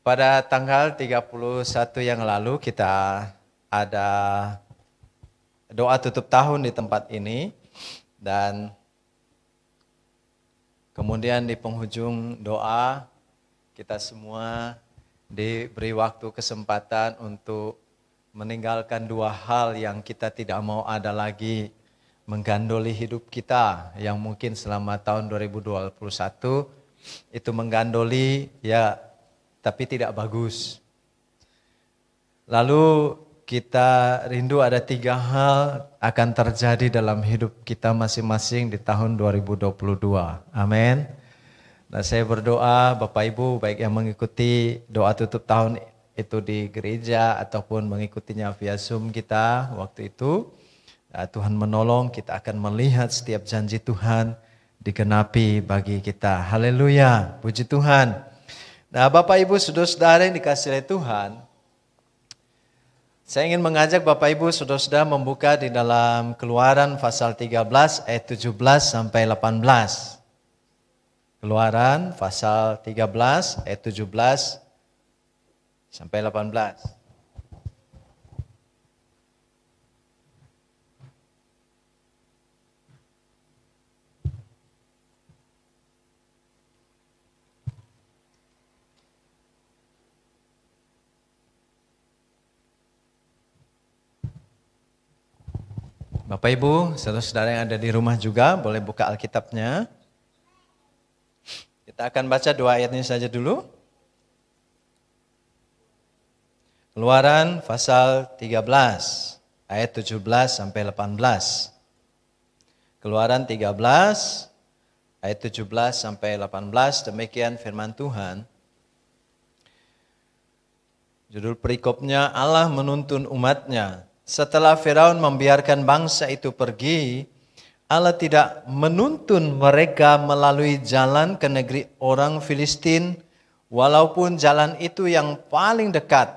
Pada tanggal 31 yang lalu kita ada doa tutup tahun di tempat ini. Dan kemudian di penghujung doa kita semua diberi waktu kesempatan untuk meninggalkan dua hal yang kita tidak mau ada lagi menggandoli hidup kita, yang mungkin selama tahun 2021 itu menggandoli ya, tapi tidak bagus. Lalu kita rindu ada 3 hal akan terjadi dalam hidup kita masing-masing di tahun 2022. Amin. Nah, saya berdoa Bapak Ibu baik yang mengikuti doa tutup tahun itu di gereja ataupun mengikutinya via Zoom kita waktu itu, Tuhan menolong kita akan melihat setiap janji Tuhan digenapi bagi kita. Haleluya, puji Tuhan. Nah, Bapak Ibu saudara-saudara yang dikasihi oleh Tuhan, saya ingin mengajak Bapak Ibu saudara-saudara membuka di dalam Keluaran pasal 13 ayat 17 sampai 18. Keluaran pasal 13 ayat 17 sampai 18. Bapak Ibu, saudara-saudara yang ada di rumah juga boleh buka Alkitabnya. Kita akan baca 2 ayat ini saja dulu. Keluaran pasal 13 ayat 17 sampai 18. Keluaran 13 ayat 17 sampai 18, demikian firman Tuhan. Judul perikopnya, Allah menuntun umatnya. Setelah Firaun membiarkan bangsa itu pergi, Allah tidak menuntun mereka melalui jalan ke negeri orang Filistin, walaupun jalan itu yang paling dekat.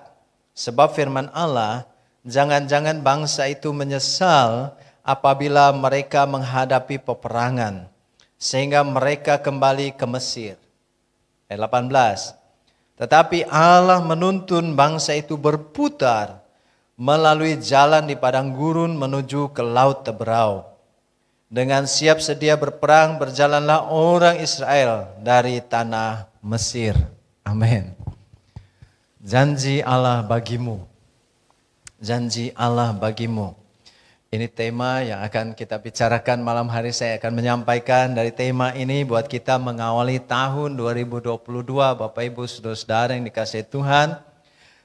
Sebab firman Allah, jangan-jangan bangsa itu menyesal apabila mereka menghadapi peperangan, sehingga mereka kembali ke Mesir. Ayat 18. Tetapi Allah menuntun bangsa itu berputar melalui jalan di padang gurun menuju ke laut Teberau. Dengan siap sedia berperang berjalanlah orang Israel dari tanah Mesir. Amin. Janji Allah bagimu. Janji Allah bagimu. Ini tema yang akan kita bicarakan malam hari. Saya akan menyampaikan dari tema ini buat kita mengawali tahun 2022. Bapak Ibu saudara-saudara yang dikasihi Tuhan.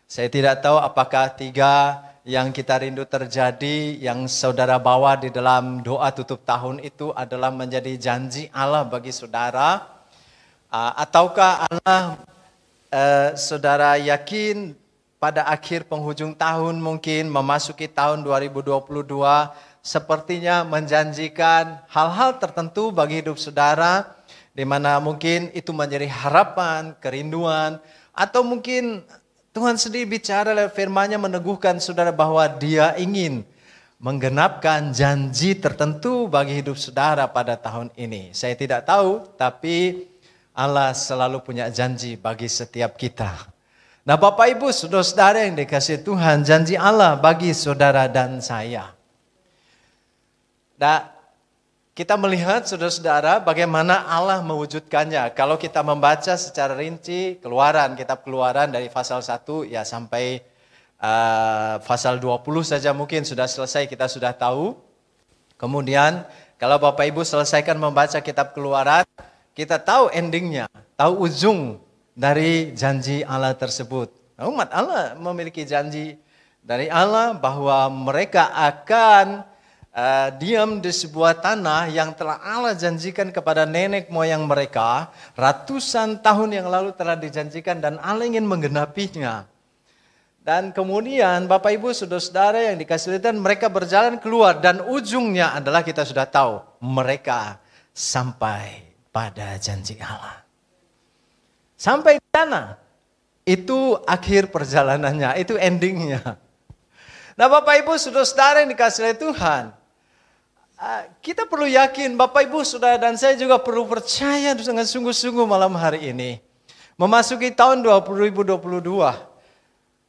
Saya tidak tahu apakah 3 yang kita rindu terjadi, yang saudara bawa di dalam doa tutup tahun itu adalah menjadi janji Allah bagi saudara. Ataukah Allah saudara yakin pada akhir penghujung tahun mungkin memasuki tahun 2022 sepertinya menjanjikan hal-hal tertentu bagi hidup saudara, di mana mungkin itu menjadi harapan, kerinduan, atau mungkin Tuhan sendiri bicara lewat firman-Nya meneguhkan saudara bahwa Dia ingin menggenapkan janji tertentu bagi hidup saudara pada tahun ini. Saya tidak tahu, tapi Allah selalu punya janji bagi setiap kita. Nah, Bapak Ibu saudara-saudara yang dikasihi Tuhan, janji Allah bagi saudara dan saya. Nah, kita melihat saudara-saudara bagaimana Allah mewujudkannya. Kalau kita membaca secara rinci kitab Keluaran dari pasal 1 ya sampai pasal 20 saja mungkin sudah selesai, kita sudah tahu. Kemudian kalau Bapak Ibu selesaikan membaca kitab Keluaran, kita tahu endingnya, tahu ujung dari janji Allah tersebut. Umat Allah memiliki janji dari Allah bahwa mereka akan diam di sebuah tanah yang telah Allah janjikan kepada nenek moyang mereka. Ratusan tahun yang lalu telah dijanjikan dan Allah ingin menggenapinya. Dan kemudian Bapak Ibu saudara-saudara yang dikasihi Tuhan, mereka berjalan keluar dan ujungnya adalah kita sudah tahu. Mereka sampai pada janji Allah. Sampai di sana. Itu akhir perjalanannya, itu endingnya. Nah, Bapak Ibu saudara-saudara yang dikasihi Tuhan, kita perlu yakin, Bapak Ibu saudara dan saya juga perlu percaya dengan sungguh-sungguh malam hari ini Memasuki tahun 2022.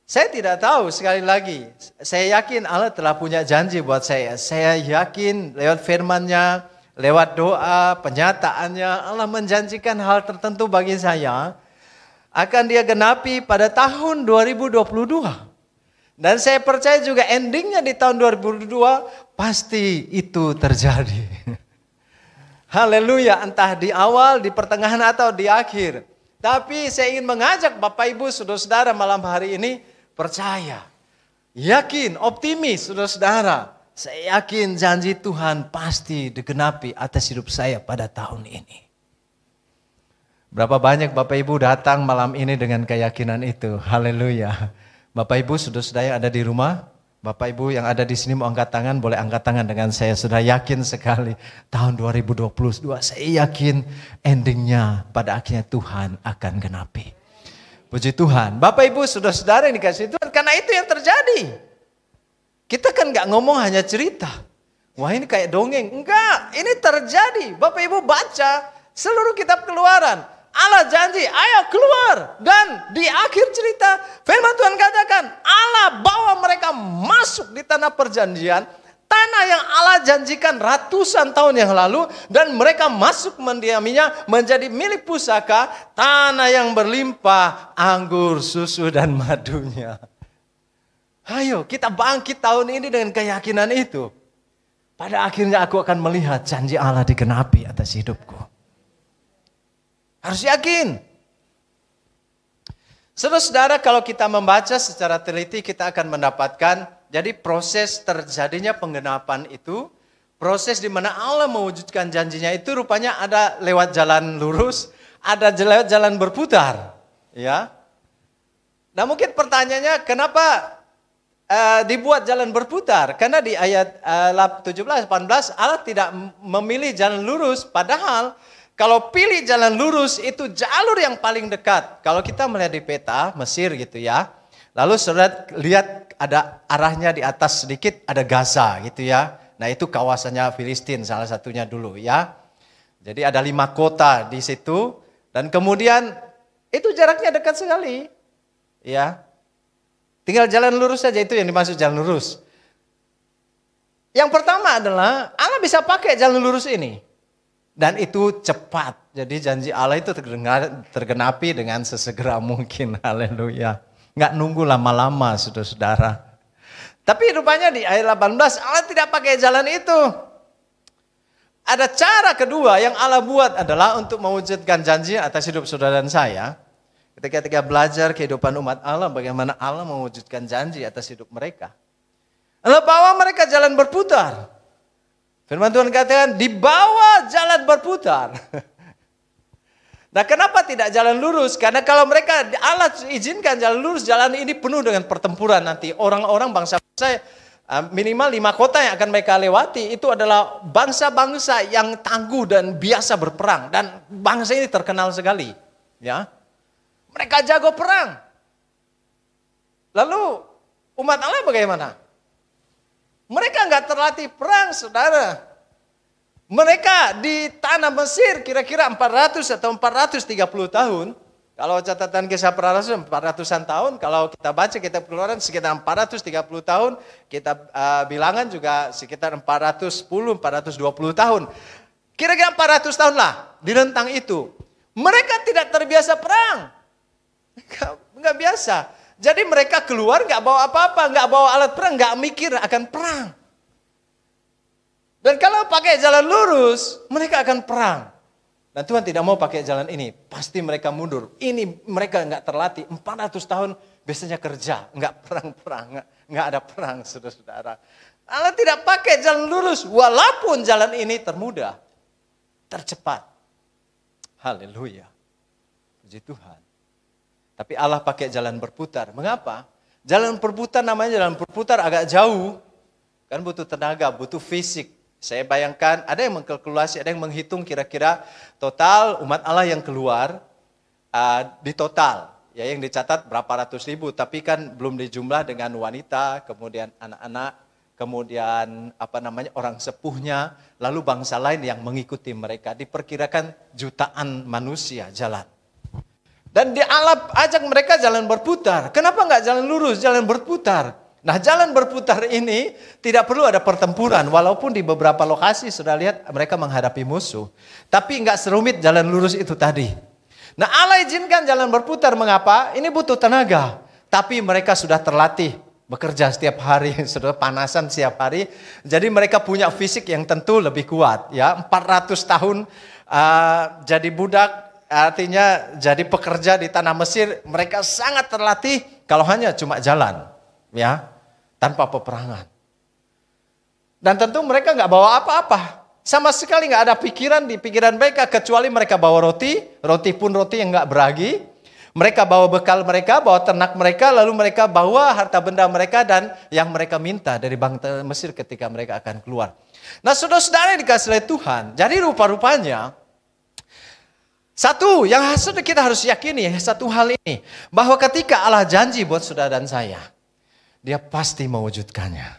Saya tidak tahu, sekali lagi. Saya yakin Allah telah punya janji buat saya. Saya yakin lewat firman-Nya, lewat doa, penyataannya, Allah menjanjikan hal tertentu bagi saya. Akan Dia genapi pada tahun 2022. Dan saya percaya juga endingnya di tahun 2022 pasti itu terjadi. Haleluya, entah di awal, di pertengahan atau di akhir. Tapi saya ingin mengajak Bapak Ibu saudara-saudara malam hari ini percaya, yakin, optimis saudara-saudara. Saya yakin janji Tuhan pasti digenapi atas hidup saya pada tahun ini. Berapa banyak Bapak Ibu datang malam ini dengan keyakinan itu. Haleluya. Bapak Ibu saudara-saudara yang ada di rumah, Bapak Ibu yang ada di sini mau angkat tangan, boleh angkat tangan dengan saya. Sudah yakin sekali tahun 2022, saya yakin endingnya pada akhirnya Tuhan akan genapi. Puji Tuhan. Bapak Ibu saudara-saudara yang dikasihi Tuhan, karena itu yang terjadi. Kita kan gak ngomong hanya cerita. Wah ini kayak dongeng. Enggak, ini terjadi. Bapak Ibu baca seluruh kitab Keluaran. Allah janji, ayo keluar. Dan di akhir cerita, firman Tuhan katakan, Allah bawa mereka masuk di tanah perjanjian. Tanah yang Allah janjikan ratusan tahun yang lalu. Dan mereka masuk mendiaminya menjadi milik pusaka. Tanah yang berlimpah, anggur, susu dan madunya. Ayo kita bangkit tahun ini dengan keyakinan itu. Pada akhirnya aku akan melihat janji Allah digenapi atas hidupku. Harus yakin. Saudara-saudara, kalau kita membaca secara teliti kita akan mendapatkan, jadi proses terjadinya penggenapan itu, proses di mana Allah mewujudkan janjinya itu rupanya ada lewat jalan lurus, ada lewat jalan berputar. Ya. Nah mungkin pertanyaannya kenapa dibuat jalan berputar? Karena di ayat 17-18 Allah tidak memilih jalan lurus, padahal kalau pilih jalan lurus itu jalur yang paling dekat. Kalau kita melihat di peta Mesir gitu ya. Lalu saudara lihat ada arahnya di atas sedikit ada Gaza gitu ya. Nah itu kawasannya Filistin salah satunya dulu ya. Jadi ada 5 kota di situ. Dan kemudian itu jaraknya dekat sekali. Ya. Tinggal jalan lurus saja, itu yang dimaksud jalan lurus. Yang pertama adalah Allah bisa pakai jalan lurus ini. Dan itu cepat. Jadi janji Allah itu tergenapi dengan sesegera mungkin. Haleluya. Nggak nunggu lama-lama saudara-saudara. Tapi rupanya di ayat 18 Allah tidak pakai jalan itu. Ada cara kedua yang Allah buat adalah untuk mewujudkan janji atas hidup saudara dan saya. Ketika belajar kehidupan umat Allah, bagaimana Allah mewujudkan janji atas hidup mereka. Allah bawa mereka jalan berputar. Firman Tuhan katakan, di bawah jalan berputar. Nah kenapa tidak jalan lurus? Karena kalau mereka, Allah izinkan jalan lurus, jalan ini penuh dengan pertempuran nanti. Orang-orang bangsa-bangsa, minimal 5 kota yang akan mereka lewati, itu adalah bangsa-bangsa yang tangguh dan biasa berperang. Dan bangsa ini terkenal sekali. Ya, mereka jago perang. Lalu umat Allah bagaimana? Mereka nggak terlatih perang, saudara. Mereka di tanah Mesir kira-kira 400 atau 430 tahun. Kalau catatan kisah para rasul 400-an tahun. Kalau kita baca kitab Keluaran sekitar 430 tahun. Kitab bilangan juga sekitar 410-420 tahun. Kira-kira 400 tahun lah di rentang itu. Mereka tidak terbiasa perang. Nggak biasa. Jadi mereka keluar nggak bawa apa-apa, nggak bawa alat perang, nggak mikir akan perang. Dan kalau pakai jalan lurus, mereka akan perang. Dan Tuhan tidak mau pakai jalan ini, pasti mereka mundur. Ini mereka nggak terlatih, 400 tahun biasanya kerja, nggak perang-perang, nggak ada perang, saudara-saudara. Allah tidak pakai jalan lurus, walaupun jalan ini termudah, tercepat. Haleluya, puji Tuhan. Tapi Allah pakai jalan berputar. Mengapa? Jalan berputar namanya jalan berputar agak jauh. Kan butuh tenaga, butuh fisik. Saya bayangkan ada yang mengkalkulasi, ada yang menghitung kira-kira total umat Allah yang keluar di total. Ya yang dicatat berapa ratus ribu, tapi kan belum dijumlah dengan wanita, kemudian anak-anak, kemudian orang sepuhnya, lalu bangsa lain yang mengikuti mereka. Diperkirakan jutaan manusia jalan. Dan dia Allah ajak mereka jalan berputar. Kenapa nggak jalan lurus, jalan berputar? Nah, jalan berputar ini tidak perlu ada pertempuran. Walaupun di beberapa lokasi sudah lihat mereka menghadapi musuh. Tapi nggak serumit jalan lurus itu tadi. Nah, Allah izinkan jalan berputar. Mengapa? Ini butuh tenaga. Tapi mereka sudah terlatih bekerja setiap hari, sudah panasan setiap hari. Jadi mereka punya fisik yang tentu lebih kuat. Ya, 400 tahun jadi budak, artinya jadi pekerja di tanah Mesir. Mereka sangat terlatih kalau hanya cuma jalan, ya, tanpa peperangan. Dan tentu mereka nggak bawa apa-apa. Sama sekali nggak ada pikiran di pikiran mereka kecuali mereka bawa roti. Roti pun roti yang nggak beragi. Mereka bawa bekal mereka, bawa ternak mereka, lalu mereka bawa harta benda mereka dan yang mereka minta dari bangsa Mesir ketika mereka akan keluar. Nah, saudara-saudara yang dikasihi oleh Tuhan, jadi rupa-rupanya satu yang kita harus yakini, satu hal ini, bahwa ketika Allah janji buat saudara dan saya, Dia pasti mewujudkannya.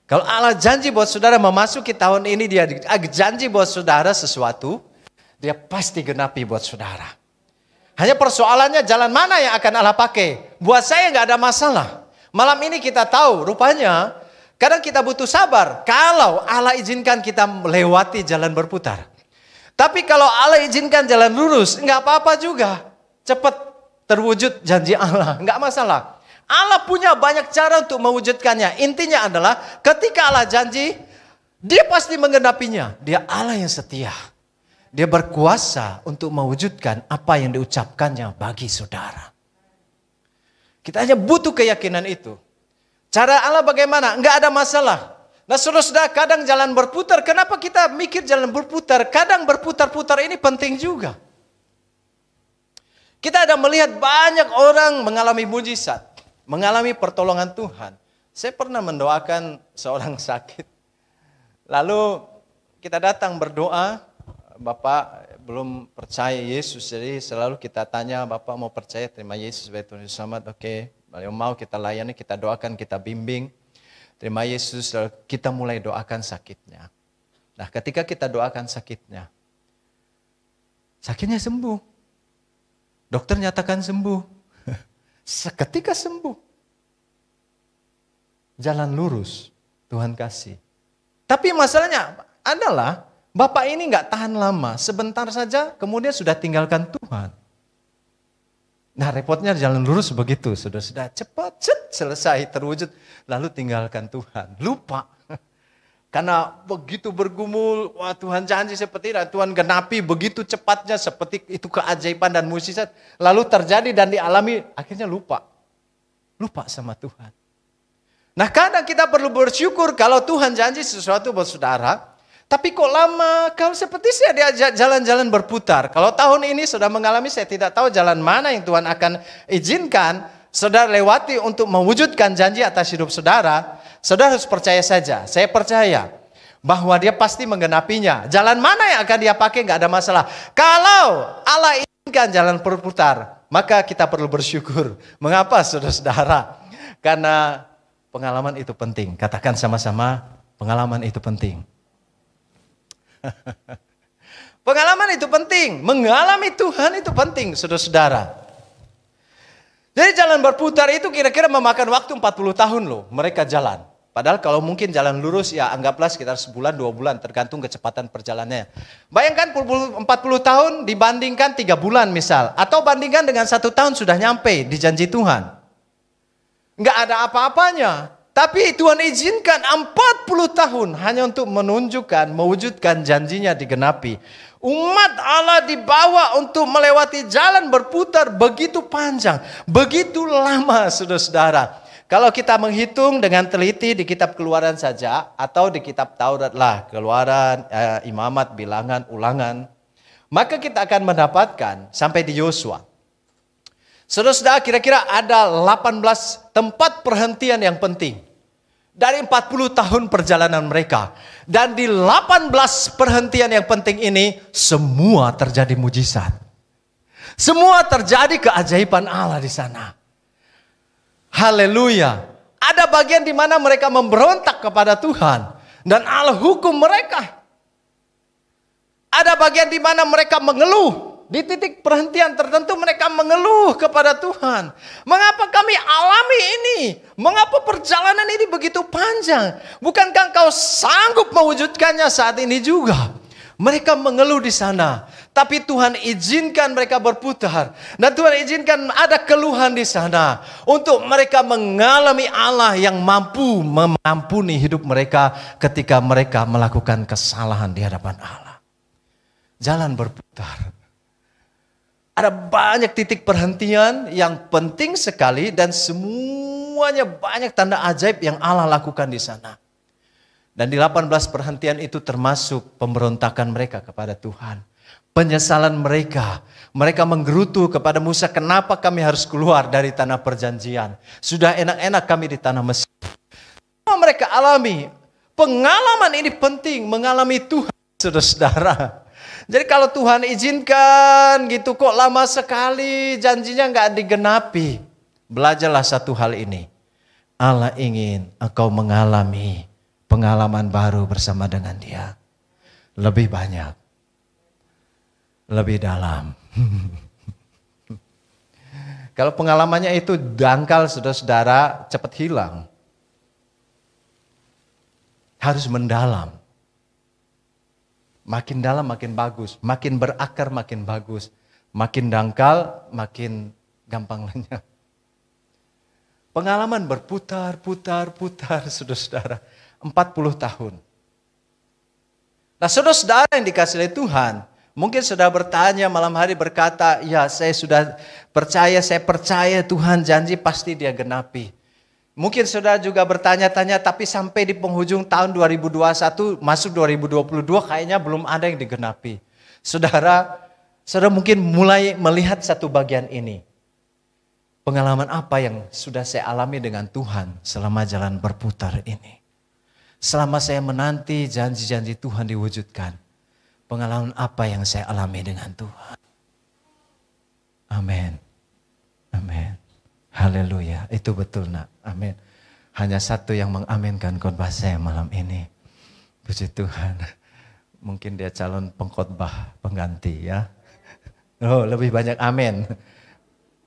Kalau Allah janji buat saudara memasuki tahun ini, Dia janji buat saudara sesuatu, Dia pasti genapi buat saudara. Hanya persoalannya jalan mana yang akan Allah pakai. Buat saya nggak ada masalah. Malam ini kita tahu rupanya kadang kita butuh sabar. Kalau Allah izinkan kita melewati jalan berputar. Tapi kalau Allah izinkan jalan lurus, nggak apa-apa juga. Cepat terwujud janji Allah, nggak masalah. Allah punya banyak cara untuk mewujudkannya. Intinya adalah ketika Allah janji, Dia pasti menggenapinya. Dia Allah yang setia. Dia berkuasa untuk mewujudkan apa yang diucapkannya bagi saudara. Kita hanya butuh keyakinan itu. Cara Allah bagaimana? Enggak ada masalah. Nah, saudara-saudara, kadang jalan berputar. Kenapa kita mikir jalan berputar? Kadang berputar-putar ini penting juga. Kita ada melihat banyak orang mengalami mujizat, mengalami pertolongan Tuhan. Saya pernah mendoakan seorang sakit. Lalu kita datang berdoa. Bapak belum percaya Yesus, jadi selalu kita tanya, Bapak mau percaya terima Yesus sebagai Tuhan Selamat? Oke, kalau mau kita layani, kita doakan, kita bimbing. Terima Yesus, lalu kita mulai doakan sakitnya. Nah, ketika kita doakan sakitnya sembuh. Dokter nyatakan sembuh. Seketika sembuh. Jalan lurus, Tuhan kasih. Tapi masalahnya adalah Bapak ini nggak tahan lama, sebentar saja kemudian sudah tinggalkan Tuhan. Nah, repotnya jalan lurus begitu, sudah cepat selesai terwujud, lalu tinggalkan Tuhan, lupa. Karena begitu bergumul, wah Tuhan janji seperti ini, Tuhan genapi begitu cepatnya seperti itu keajaiban dan mukjizat, lalu terjadi dan dialami, akhirnya lupa sama Tuhan. Nah, kadang kita perlu bersyukur kalau Tuhan janji sesuatu buat saudara. Tapi kok lama, kalau seperti saya diajak jalan-jalan berputar. Kalau tahun ini sudah mengalami, saya tidak tahu jalan mana yang Tuhan akan izinkan saudara lewati untuk mewujudkan janji atas hidup saudara. Saudara harus percaya saja, saya percaya bahwa Dia pasti menggenapinya. Jalan mana yang akan Dia pakai nggak ada masalah. Kalau Allah izinkan jalan berputar, maka kita perlu bersyukur. Mengapa saudara-saudara? Karena pengalaman itu penting. Katakan sama-sama, pengalaman itu penting. Pengalaman itu penting, mengalami Tuhan itu penting, saudara-saudara. Jadi jalan berputar itu kira-kira memakan waktu 40 tahun loh, mereka jalan. Padahal kalau mungkin jalan lurus ya anggaplah sekitar sebulan 2 bulan tergantung kecepatan perjalanannya. Bayangkan 40 tahun dibandingkan 3 bulan misal, atau bandingkan dengan 1 tahun sudah nyampe di janji Tuhan. Nggak ada apa-apanya. Tapi Tuhan izinkan 40 tahun hanya untuk menunjukkan, mewujudkan janjinya digenapi. Umat Allah dibawa untuk melewati jalan berputar begitu panjang, begitu lama saudara-saudara. Kalau kita menghitung dengan teliti di kitab Keluaran saja, atau di kitab Taurat lah, Keluaran, Imamat, Bilangan, Ulangan, maka kita akan mendapatkan sampai di Yosua. Saudara-saudara, kira-kira ada 18 tempat perhentian yang penting. Dari 40 tahun perjalanan mereka. Dan di 18 perhentian yang penting ini, semua terjadi mujizat. Semua terjadi keajaiban Allah di sana. Haleluya. Ada bagian di mana mereka memberontak kepada Tuhan. Dan Allah hukum mereka. Ada bagian di mana mereka mengeluh. Di titik perhentian tertentu mereka mengeluh. kepada Tuhan. Mengapa kami alami ini? Mengapa perjalanan ini begitu panjang? Bukankah Engkau sanggup mewujudkannya saat ini juga? Mereka mengeluh di sana. Tapi Tuhan izinkan mereka berputar. Dan Tuhan izinkan ada keluhan di sana. Untuk mereka mengalami Allah yang mampu mengampuni hidup mereka ketika mereka melakukan kesalahan di hadapan Allah. Jalan berputar. Ada banyak titik perhentian yang penting sekali dan semuanya banyak tanda ajaib yang Allah lakukan di sana. Dan di 18 perhentian itu termasuk pemberontakan mereka kepada Tuhan. Penyesalan mereka. Mereka menggerutu kepada Musa, kenapa kami harus keluar dari tanah perjanjian? Sudah enak-enak kami di tanah Mesir. Apa mereka alami? Pengalaman ini penting, mengalami Tuhan, saudara-saudara. Jadi kalau Tuhan izinkan gitu, kok lama sekali janjinya nggak digenapi. Belajarlah satu hal ini. Allah ingin engkau mengalami pengalaman baru bersama dengan Dia. Lebih banyak. Lebih dalam. Kalau pengalamannya itu dangkal, saudara-saudara, cepat hilang. Harus mendalam. Makin dalam makin bagus. Makin berakar makin bagus. Makin dangkal makin gampang lenyap. Pengalaman berputar, saudara-saudara. 40 tahun. Nah, saudara-saudara yang dikasihi oleh Tuhan, mungkin sudah bertanya malam hari berkata, ya saya sudah percaya, saya percaya Tuhan janji pasti Dia genapi. Mungkin saudara juga bertanya-tanya, tapi sampai di penghujung tahun 2021, masuk 2022 kayaknya belum ada yang digenapi. Saudara mungkin mulai melihat satu bagian ini. Pengalaman apa yang sudah saya alami dengan Tuhan selama jalan berputar ini. Selama saya menanti janji-janji Tuhan diwujudkan. Pengalaman apa yang saya alami dengan Tuhan. Amin. Amin. Haleluya. Itu betul nak. Amin. Hanya satu yang mengaminkan khotbah saya malam ini. Puji Tuhan. Mungkin dia calon pengkhotbah pengganti ya. Oh lebih banyak amin.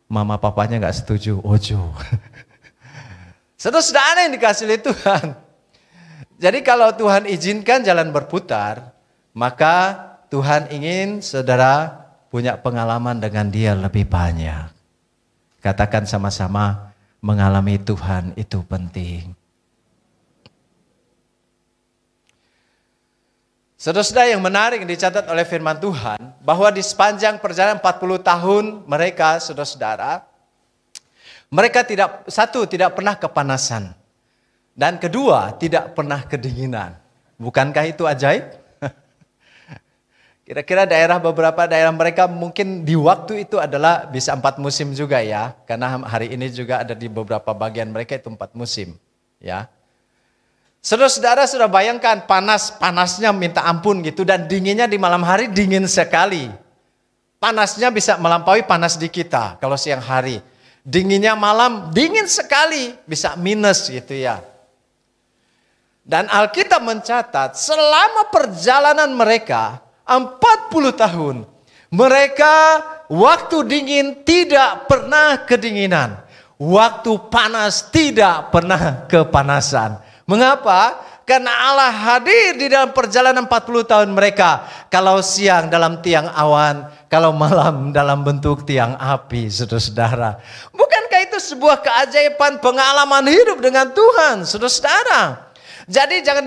Mama papanya gak setuju. Ojo. Saudara-saudara yang dikasih oleh Tuhan. Jadi kalau Tuhan izinkan jalan berputar, maka Tuhan ingin saudara punya pengalaman dengan Dia lebih banyak. Katakan sama-sama, mengalami Tuhan itu penting. Saudara-saudara yang menarik dicatat oleh firman Tuhan, bahwa di sepanjang perjalanan 40 tahun mereka, saudara-saudara, mereka tidak pernah kepanasan. Dan kedua, tidak pernah kedinginan. Bukankah itu ajaib? Kira-kira beberapa daerah mereka mungkin di waktu itu adalah bisa 4 musim juga ya. Karena hari ini juga ada di beberapa bagian mereka itu 4 musim. Ya. Saudara-saudara sudah bayangkan panasnya minta ampun gitu. Dan dinginnya di malam hari dingin sekali. Panasnya bisa melampaui panas di kita kalau siang hari. Dinginnya malam dingin sekali, bisa minus gitu ya. Dan Alkitab mencatat selama perjalanan mereka 40 tahun. Mereka waktu dingin tidak pernah kedinginan. Waktu panas tidak pernah kepanasan. Mengapa? Karena Allah hadir di dalam perjalanan 40 tahun mereka. Kalau siang dalam tiang awan, kalau malam dalam bentuk tiang api, saudara-saudara. Bukankah itu sebuah keajaiban pengalaman hidup dengan Tuhan, saudara-saudara? Jadi jangan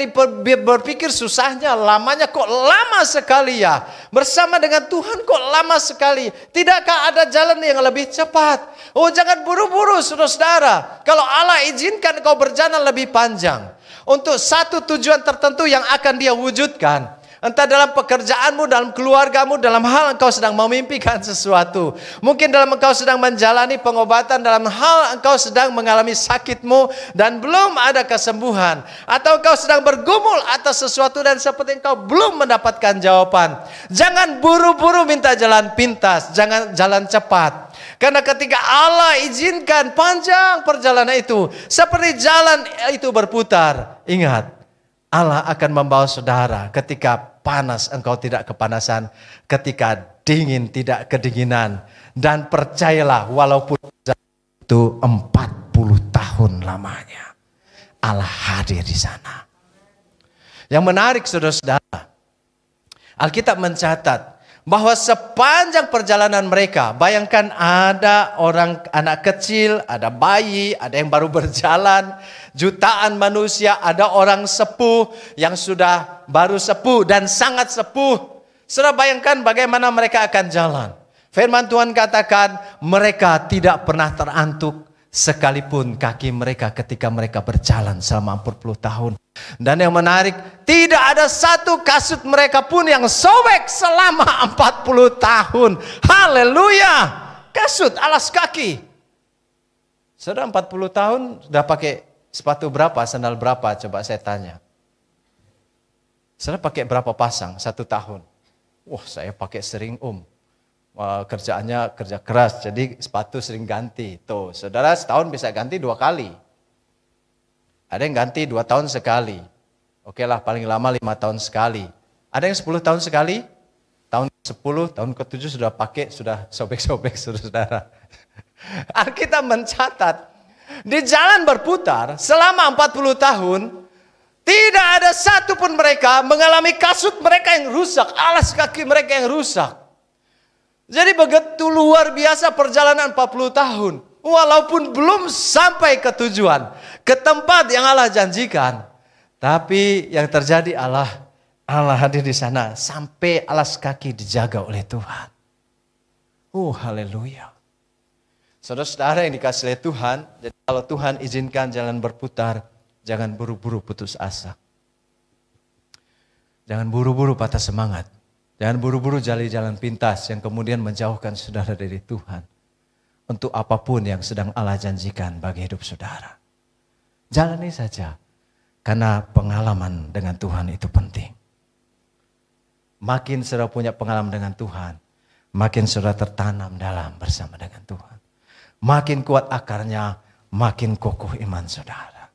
berpikir susahnya, lamanya kok lama sekali ya. Bersama dengan Tuhan kok lama sekali. Tidakkah ada jalan yang lebih cepat? Oh jangan buru-buru saudara-saudara. Kalau Allah izinkan kau berjalan lebih panjang. Untuk satu tujuan tertentu yang akan Dia wujudkan. Entah dalam pekerjaanmu, dalam keluargamu, dalam hal engkau sedang memimpikan sesuatu. Mungkin dalam engkau sedang menjalani pengobatan, dalam hal engkau sedang mengalami sakitmu dan belum ada kesembuhan. Atau engkau sedang bergumul atas sesuatu dan seperti engkau belum mendapatkan jawaban. Jangan buru-buru minta jalan pintas, jangan jalan cepat. Karena ketika Allah izinkan panjang perjalanan itu, seperti jalan itu berputar, ingat, Allah akan membawa saudara ketika panas engkau tidak kepanasan, ketika dingin, tidak kedinginan. Dan percayalah walaupun itu 40 tahun lamanya, Allah hadir di sana. Yang menarik saudara-saudara, Alkitab mencatat bahwa sepanjang perjalanan mereka, bayangkan ada orang anak kecil, ada bayi, ada yang baru berjalan, jutaan manusia, ada orang sepuh yang sudah baru sepuh dan sangat sepuh. Saudara bayangkan bagaimana mereka akan jalan. Firman Tuhan katakan mereka tidak pernah terantuk sekalipun kaki mereka ketika mereka berjalan selama 40 tahun. Dan yang menarik, tidak ada satu kasut mereka pun yang sobek selama 40 tahun. Haleluya. Kasut, alas kaki. Sudah 40 tahun, sudah pakai sepatu berapa, sandal berapa? Coba saya tanya. Sudah pakai berapa pasang? 1 tahun. Wah, saya pakai sering kerjaannya kerja keras, jadi sepatu sering ganti. Tuh, saudara setahun bisa ganti 2 kali. Ada yang ganti 2 tahun sekali. Oke lah, paling lama 5 tahun sekali. Ada yang 10 tahun sekali. Tahun 10, tahun ke-7 sudah pakai, sudah sobek-sobek saudara. Alkitab mencatat, di jalan berputar selama 40 tahun, tidak ada satu pun mereka mengalami kasut mereka yang rusak, alas kaki mereka yang rusak. Jadi begitu luar biasa perjalanan 40 tahun. Walaupun belum sampai ke tujuan, ke tempat yang Allah janjikan. Tapi yang terjadi Allah hadir di sana sampai alas kaki dijaga oleh Tuhan. Haleluya. Saudara-saudara yang dikasihi oleh Tuhan, jadi kalau Tuhan izinkan jalan berputar, jangan buru-buru putus asa. Jangan buru-buru patah semangat. Jangan buru-buru jalan pintas yang kemudian menjauhkan saudara dari Tuhan. Untuk apapun yang sedang Allah janjikan bagi hidup saudara. Jalani saja. Karena pengalaman dengan Tuhan itu penting. Makin saudara punya pengalaman dengan Tuhan, makin saudara tertanam dalam bersama dengan Tuhan. Makin kuat akarnya, makin kokoh iman saudara.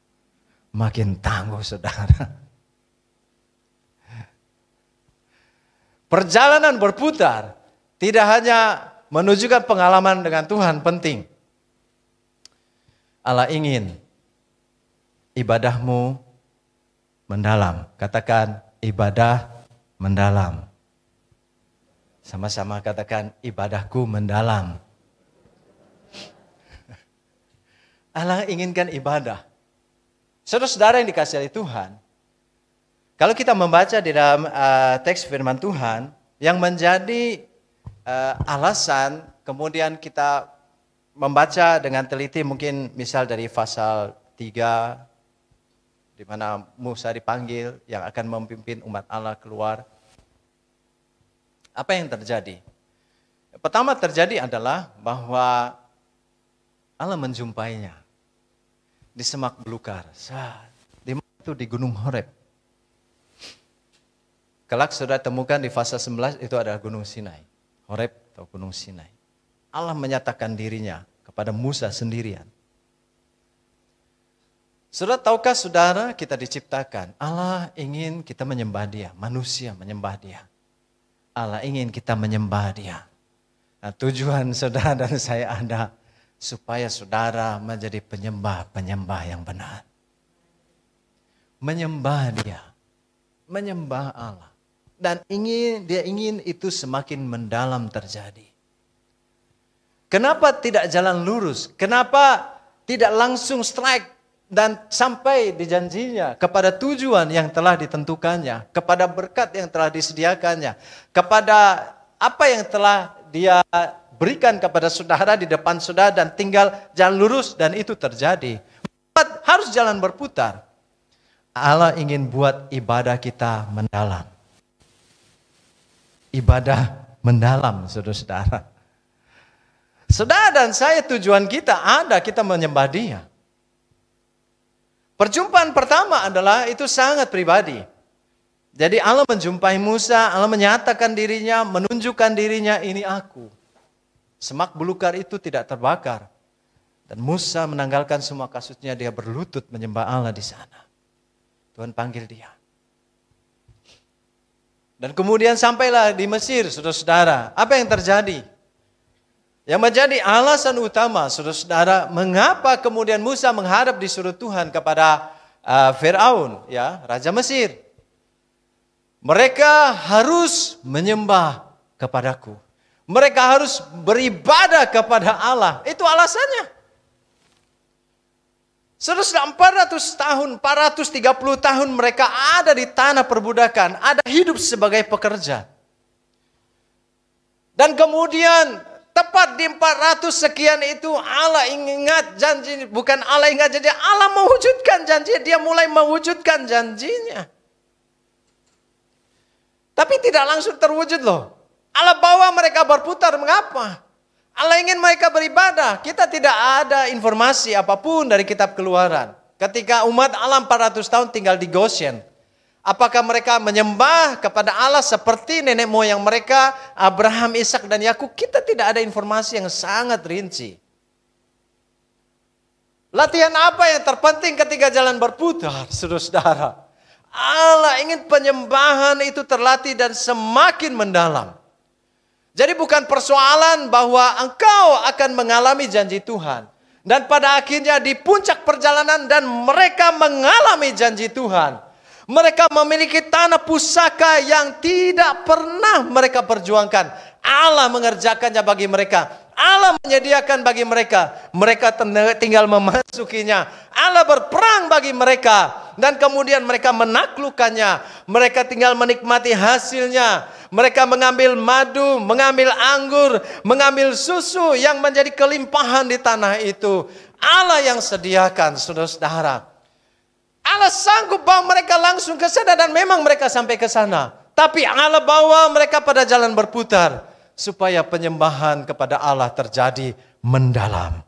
Makin tangguh saudara. Perjalanan berputar tidak hanya menunjukkan pengalaman dengan Tuhan penting. Allah ingin ibadahmu mendalam. Katakan ibadah mendalam. Sama-sama katakan ibadahku mendalam. Allah inginkan ibadah. Saudara-saudara yang dikasihi oleh Tuhan, kalau kita membaca di dalam teks firman Tuhan, yang menjadi alasan kemudian kita membaca dengan teliti mungkin misal dari pasal 3, di mana Musa dipanggil yang akan memimpin umat Allah keluar. Apa yang terjadi? Pertama terjadi adalah bahwa Allah menjumpainya di semak belukar. Di mana itu? Di Gunung Horeb. Kelak saudara temukan di pasal 11 itu adalah Gunung Sinai. Horeb atau Gunung Sinai. Allah menyatakan dirinya kepada Musa sendirian. Saudara tahukah saudara kita diciptakan, Allah ingin kita menyembah Dia, manusia menyembah Dia. Allah ingin kita menyembah Dia. Nah, tujuan saudara dan saya ada supaya saudara menjadi penyembah yang benar. Menyembah Dia, menyembah Allah. Dan dia ingin itu semakin mendalam terjadi. Kenapa tidak jalan lurus? Kenapa tidak langsung strike dan sampai di janjinya kepada tujuan yang telah ditentukannya, kepada berkat yang telah disediakannya, kepada apa yang telah Dia berikan kepada saudara di depan saudara dan tinggal jalan lurus dan itu terjadi. Harus jalan berputar. Allah ingin buat ibadah kita mendalam. Ibadah mendalam, saudara-saudara. Saudara dan saya tujuan kita kita menyembah Dia. Perjumpaan pertama adalah itu sangat pribadi. Jadi Allah menjumpai Musa, Allah menyatakan dirinya, menunjukkan dirinya, ini aku. Semak belukar itu tidak terbakar. Dan Musa menanggalkan semua kasutnya, dia berlutut menyembah Allah di sana. Tuhan panggil dia. Dan kemudian sampailah di Mesir, saudara-saudara. Apa yang terjadi? Yang menjadi alasan utama, saudara-saudara, mengapa kemudian Musa menghadap di surut Tuhan kepada Firaun, ya, Raja Mesir. Mereka harus menyembah kepadaku. Mereka harus beribadah kepada Allah. Itu alasannya. Saudara, 400 tahun, 430 tahun mereka ada di tanah perbudakan, ada hidup sebagai pekerja. Dan kemudian tepat di 400 sekian itu Allah ingat janji, bukan Allah ingat janji, Allah mewujudkan janji, dia mulai mewujudkan janjinya. Tapi tidak langsung terwujud loh. Allah bawa mereka berputar, mengapa? Allah ingin mereka beribadah. Kita tidak ada informasi apapun dari kitab Keluaran. Ketika umat Allah 400 tahun tinggal di Goshen, apakah mereka menyembah kepada Allah seperti nenek moyang mereka, Abraham, Ishak, dan Yakub? Kita tidak ada informasi yang sangat rinci. Latihan apa yang terpenting ketika jalan berputar, saudara-saudara? Allah ingin penyembahan itu terlatih dan semakin mendalam. Jadi bukan persoalan bahwa engkau akan mengalami janji Tuhan. Dan pada akhirnya di puncak perjalanan dan mereka mengalami janji Tuhan. Mereka memiliki tanah pusaka yang tidak pernah mereka perjuangkan. Allah mengerjakannya bagi mereka. Allah menyediakan bagi mereka. Mereka tinggal memasukinya. Allah berperang bagi mereka. Dan kemudian mereka menaklukkannya. Mereka tinggal menikmati hasilnya. Mereka mengambil madu, mengambil anggur, mengambil susu yang menjadi kelimpahan di tanah itu. Allah yang sediakan, saudara-saudara. Allah sanggup bawa mereka langsung ke sana dan memang mereka sampai ke sana. Tapi Allah bawa mereka pada jalan berputar. Supaya penyembahan kepada Allah terjadi mendalam.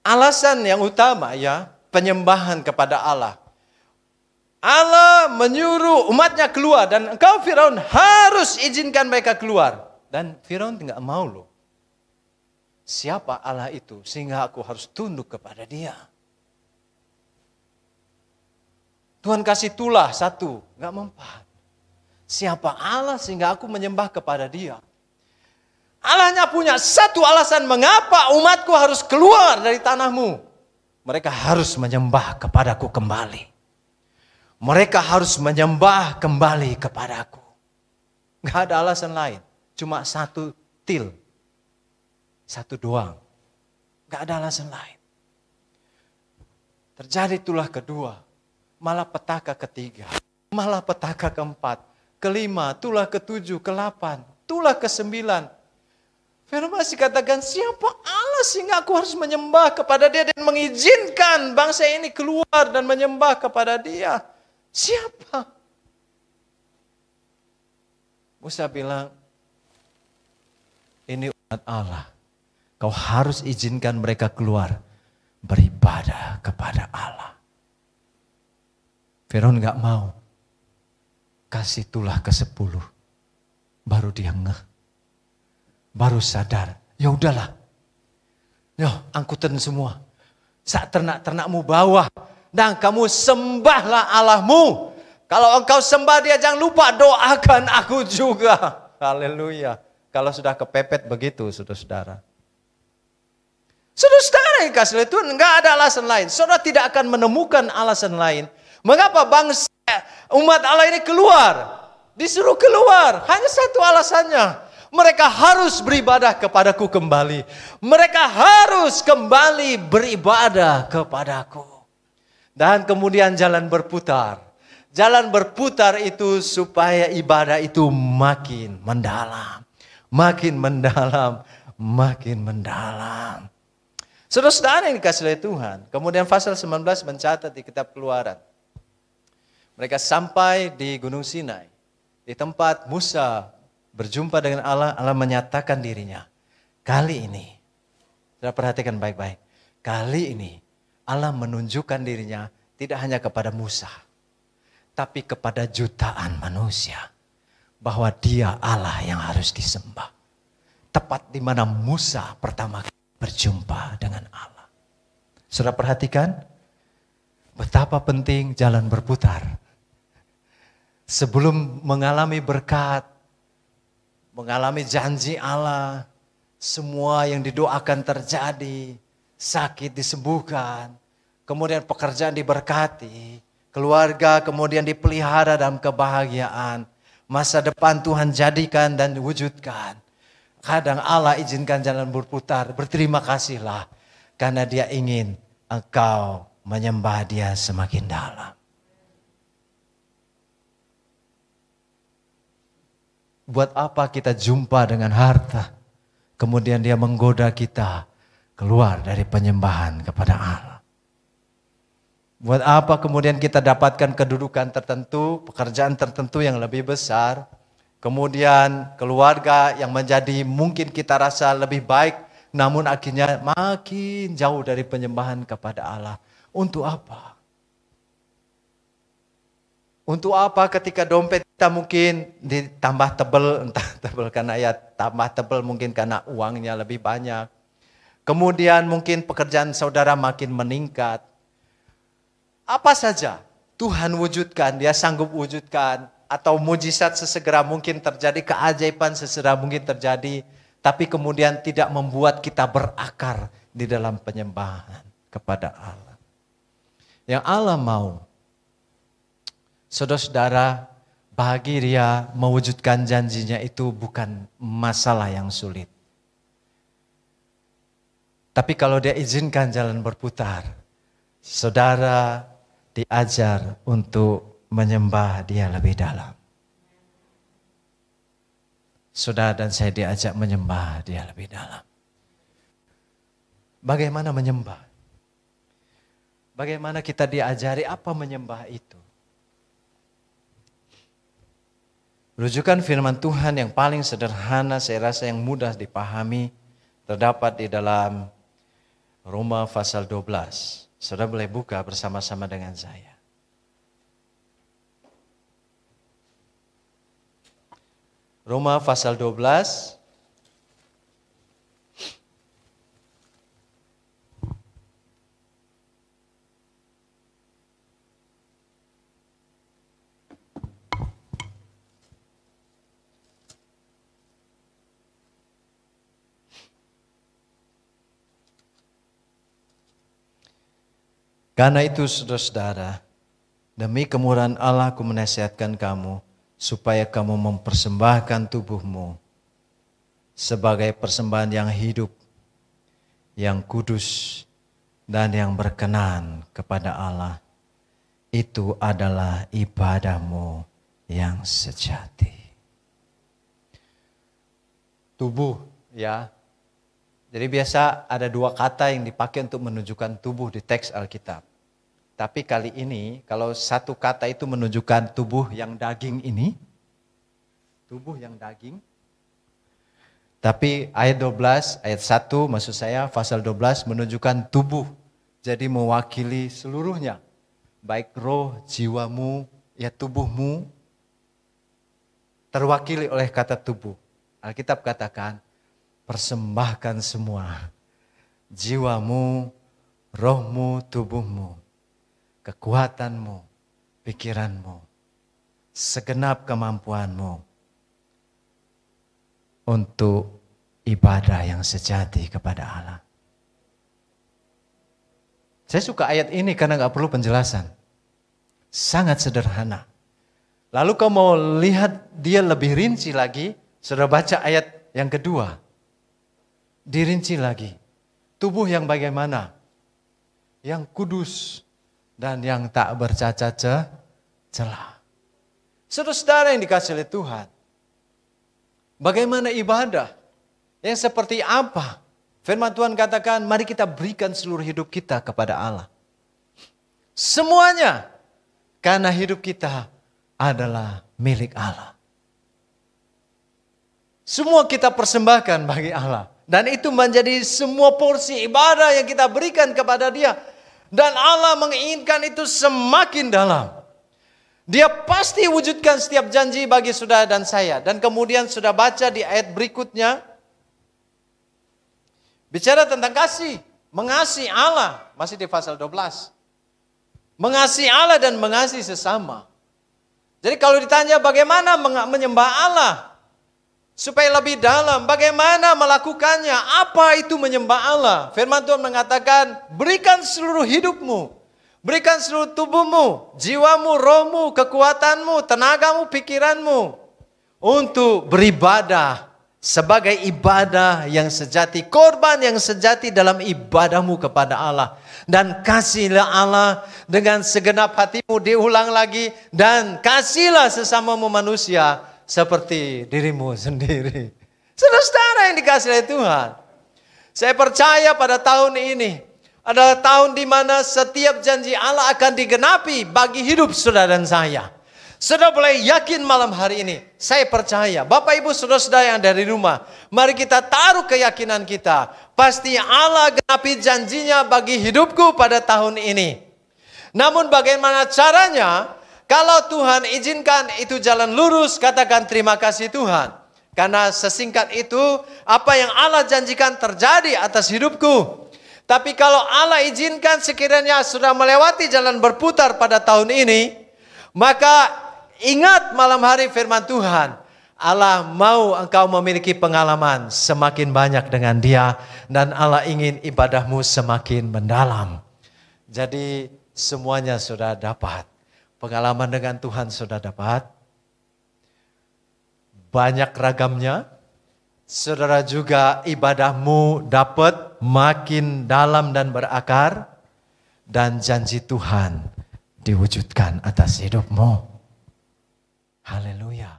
Alasan yang utama ya, penyembahan kepada Allah. Allah menyuruh umatnya keluar dan engkau Firaun harus izinkan mereka keluar. Dan Firaun tidak mau loh. Siapa Allah itu sehingga aku harus tunduk kepada dia? Tuhan kasih tulah satu, nggak mempan. Siapa Allah sehingga aku menyembah kepada dia? Allahnya punya satu alasan mengapa umatku harus keluar dari tanahmu. Mereka harus menyembah kepadaku kembali. Mereka harus menyembah kembali kepadaku. Gak ada alasan lain. Cuma satu til. Satu doang. Gak ada alasan lain. Terjadi tulah kedua. Malah petaka ketiga. Malah petaka keempat. Kelima, tulah ketujuh, ke-8. Tulah ke-9. Firaun masih katakan, siapa Allah sehingga aku harus menyembah kepada dia dan mengizinkan bangsa ini keluar dan menyembah kepada dia. Siapa? Musa bilang, ini umat Allah. Kau harus izinkan mereka keluar beribadah kepada Allah. Firaun gak mau. Kasih tulah ke-10. Baru dia ngeh. Baru sadar, ya udahlah. Yo, angkutan semua. Saat ternak-ternakmu bawa. Dan kamu sembahlah Allahmu. Kalau engkau sembah dia, jangan lupa doakan aku juga. Haleluya. Kalau sudah kepepet begitu, saudara-saudara. Saudara-saudara yang kasih Tuhan, enggak ada alasan lain. Saudara tidak akan menemukan alasan lain. Mengapa bangsa umat Allah ini keluar? Disuruh keluar. Hanya satu alasannya. Mereka harus beribadah kepadaku kembali. Mereka harus kembali beribadah kepadaku. Dan kemudian jalan berputar. Jalan berputar itu supaya ibadah itu makin mendalam. Makin mendalam. Makin mendalam. Saudara-saudara yang dikasih oleh Tuhan. Kemudian pasal 19 mencatat di kitab Keluaran. Mereka sampai di Gunung Sinai. Di tempat Musa berjumpa dengan Allah, Allah menyatakan dirinya. Kali ini, sudah perhatikan baik-baik. Kali ini Allah menunjukkan dirinya tidak hanya kepada Musa. Tapi kepada jutaan manusia. Bahwa dia Allah yang harus disembah. Tepat di mana Musa pertama kali berjumpa dengan Allah. Sudah perhatikan betapa penting jalan berputar. Sebelum mengalami berkat, mengalami janji Allah, semua yang didoakan terjadi, sakit disembuhkan, kemudian pekerjaan diberkati, keluarga kemudian dipelihara dalam kebahagiaan, masa depan Tuhan jadikan dan wujudkan. Kadang Allah izinkan jalan berputar, berterima kasihlah karena Dia ingin engkau menyembah Dia semakin dalam. Buat apa kita jumpa dengan harta, kemudian dia menggoda kita keluar dari penyembahan kepada Allah. Buat apa kemudian kita dapatkan kedudukan tertentu, pekerjaan tertentu yang lebih besar, kemudian keluarga yang menjadi mungkin kita rasa lebih baik, namun akhirnya makin jauh dari penyembahan kepada Allah. Untuk apa? Untuk apa ketika dompet kita mungkin ditambah tebal, entah tebal karena ya tambah tebal mungkin karena uangnya lebih banyak. Kemudian mungkin pekerjaan saudara makin meningkat. Apa saja Tuhan wujudkan, Dia sanggup wujudkan. Atau mujizat sesegera mungkin terjadi, keajaiban sesegera mungkin terjadi. Tapi kemudian tidak membuat kita berakar di dalam penyembahan kepada Allah. Yang Allah mau, saudara-saudara, bagi Dia mewujudkan janjinya itu bukan masalah yang sulit. Tapi kalau Dia izinkan jalan berputar, saudara diajar untuk menyembah Dia lebih dalam. Saudara dan saya diajak menyembah Dia lebih dalam. Bagaimana menyembah? Bagaimana kita diajari apa menyembah itu? Rujukan firman Tuhan yang paling sederhana, saya rasa yang mudah dipahami, terdapat di dalam Roma pasal 12. Saudara boleh buka bersama-sama dengan saya. Roma pasal 12. Karena itu saudara-saudara, demi kemurahan Allah aku menasihatkan kamu, supaya kamu mempersembahkan tubuhmu sebagai persembahan yang hidup, yang kudus, dan yang berkenan kepada Allah. Itu adalah ibadahmu yang sejati. Tubuh, ya. Jadi biasa ada dua kata yang dipakai untuk menunjukkan tubuh di teks Alkitab. Tapi kali ini kalau satu kata itu menunjukkan tubuh yang daging ini. Tubuh yang daging. Tapi ayat 12, ayat 1 maksud saya pasal 12 menunjukkan tubuh. Jadi mewakili seluruhnya. Baik roh, jiwamu, ya tubuhmu. Terwakili oleh kata tubuh. Alkitab katakan, persembahkan semua. Jiwamu, rohmu, tubuhmu. Kekuatanmu, pikiranmu, segenap kemampuanmu untuk ibadah yang sejati kepada Allah. Saya suka ayat ini karena gak perlu penjelasan. Sangat sederhana. Lalu kau mau lihat dia lebih rinci lagi, sudah baca ayat yang kedua. Dirinci lagi. Tubuh yang bagaimana? Yang kudus dan yang tak bercacat celah. Saudara-saudara yang dikasihi oleh Tuhan, bagaimana ibadah? Yang seperti apa? Firman Tuhan katakan, mari kita berikan seluruh hidup kita kepada Allah. Semuanya, karena hidup kita adalah milik Allah. Semua kita persembahkan bagi Allah. Dan itu menjadi semua porsi ibadah yang kita berikan kepada Dia. Dan Allah menginginkan itu semakin dalam. Dia pasti wujudkan setiap janji bagi saudara dan saya. Dan kemudian sudah baca di ayat berikutnya. Bicara tentang kasih. Mengasihi Allah, masih di pasal 12. Mengasihi Allah dan mengasihi sesama. Jadi kalau ditanya bagaimana menyembah Allah supaya lebih dalam, bagaimana melakukannya, apa itu menyembah Allah? Firman Tuhan mengatakan, berikan seluruh hidupmu, berikan seluruh tubuhmu, jiwamu, rohmu, kekuatanmu, tenagamu, pikiranmu untuk beribadah sebagai ibadah yang sejati, korban yang sejati dalam ibadahmu kepada Allah. Dan kasihlah Allah dengan segenap hatimu, diulang lagi, dan kasihlah sesamamu manusia seperti dirimu sendiri. Saudara-saudara yang dikasihi oleh Tuhan, saya percaya pada tahun ini adalah tahun di mana setiap janji Allah akan digenapi bagi hidup saudara dan saya. Saudara boleh yakin malam hari ini, saya percaya, Bapak Ibu saudara-saudara yang dari rumah, mari kita taruh keyakinan kita, pasti Allah genapi janjinya bagi hidupku pada tahun ini. Namun bagaimana caranya? Kalau Tuhan izinkan itu jalan lurus, katakan terima kasih Tuhan. Karena sesingkat itu, apa yang Allah janjikan terjadi atas hidupku. Tapi kalau Allah izinkan sekiranya sudah melewati jalan berputar pada tahun ini, maka ingat malam hari firman Tuhan, Allah mau engkau memiliki pengalaman semakin banyak dengan Dia, dan Allah ingin ibadahmu semakin mendalam. Jadi semuanya sudah dapat. Pengalaman dengan Tuhan sudah dapat. Banyak ragamnya. Saudara juga ibadahmu dapat makin dalam dan berakar. Dan janji Tuhan diwujudkan atas hidupmu. Haleluya.